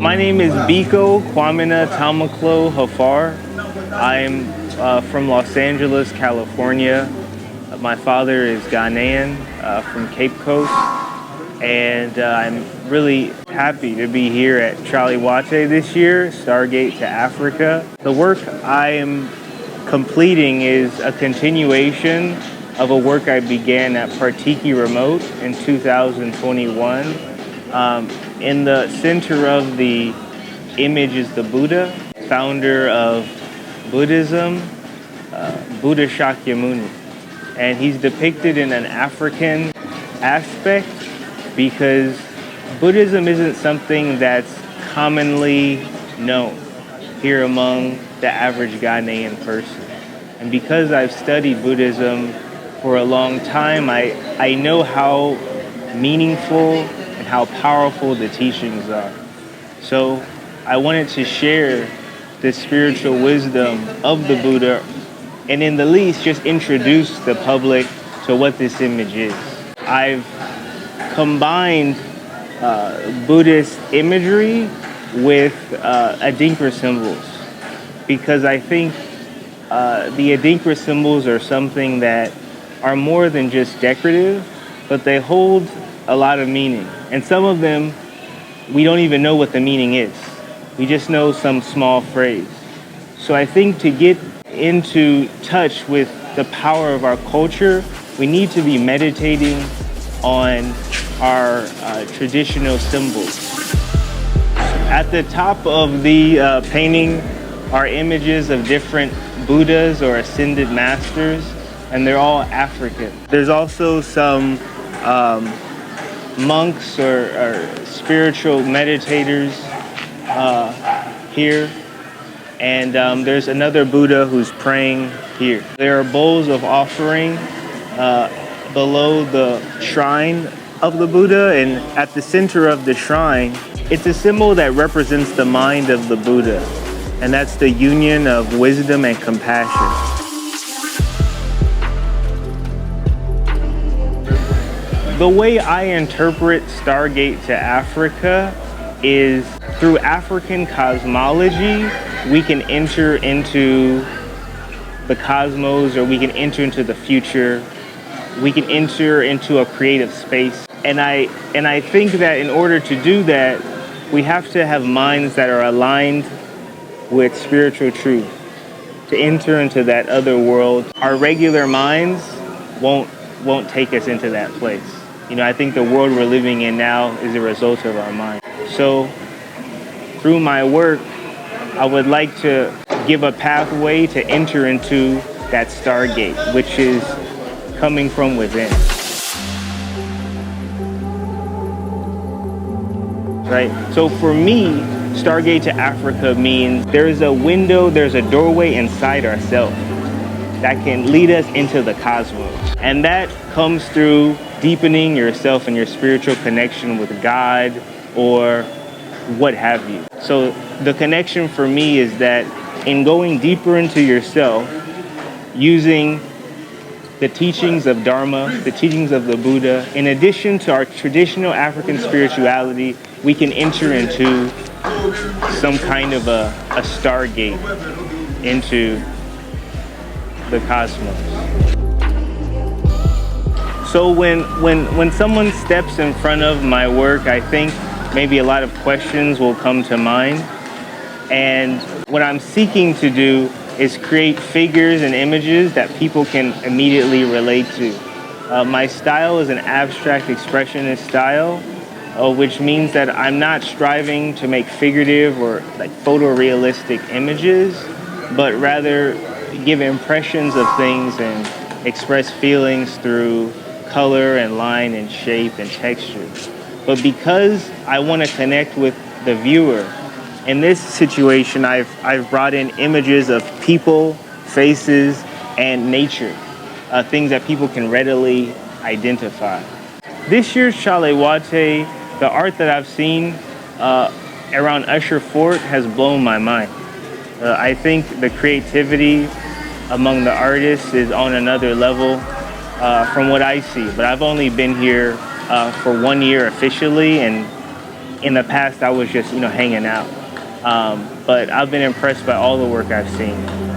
My name is Biko Kwamina Tamakloe Haffar. I'm from Los Angeles, California. My father is Ghanaian from Cape Coast, and I'm really happy to be here at Chale Wote this year, Stargate to Africa. The work I am completing is a continuation of a work I began at Part1ki Remote in 2021. In the center of the image is the Buddha, founder of Buddhism, Buddha Shakyamuni. And he's depicted in an African aspect because Buddhism isn't something that's commonly known here among the average Ghanaian person. And because I've studied Buddhism for a long time, I know how meaningful and how powerful the teachings are. So I wanted to share the spiritual wisdom of the Buddha, and in the least, just introduce the public to what this image is. I've combined Buddhist imagery with Adinkra symbols because I think the Adinkra symbols are something that are more than just decorative, but they hold a lot of meaning. And some of them, we don't even know what the meaning is. We just know some small phrase. So I think to get into touch with the power of our culture, we need to be meditating on our traditional symbols. At the top of the painting are images of different Buddhas or ascended masters, and they're all African. There's also some monks or spiritual meditators here. And there's another Buddha who's praying here. There are bowls of offering below the shrine of the Buddha, and at the center of the shrine, it's a symbol that represents the mind of the Buddha, and that's the union of wisdom and compassion. The way I interpret Stargate to Africa is through African cosmology. We can enter into the cosmos, or we can enter into the future. We can enter into a creative space. And I think that in order to do that, we have to have minds that are aligned with spiritual truth to enter into that other world. Our regular minds won't take us into that place. You know, I think the world we're living in now is a result of our mind. So through my work, I would like to give a pathway to enter into that Stargate, which is coming from within. Right? So for me, Stargate to Africa means there's a window, there's a doorway inside ourselves that can lead us into the cosmos. And that comes through deepening yourself and your spiritual connection with God or what have you. So the connection for me is that in going deeper into yourself, using the teachings of Dharma, the teachings of the Buddha, in addition to our traditional African spirituality, we can enter into some kind of a stargate into the cosmos. So when someone steps in front of my work, I think maybe a lot of questions will come to mind. And what I'm seeking to do is create figures and images that people can immediately relate to. My style is an abstract expressionist style, which means that I'm not striving to make figurative or like photorealistic images, but rather give impressions of things and express feelings through color and line and shape and texture. But because I want to connect with the viewer, in this situation, I've brought in images of people, faces, and nature, things that people can readily identify. This year's Chale Wote, the art that I've seen around Usher Fort has blown my mind. I think the creativity among the artists is on another level from what I see. But I've only been here for 1 year officially, and in the past I was just, hanging out. But I've been impressed by all the work I've seen.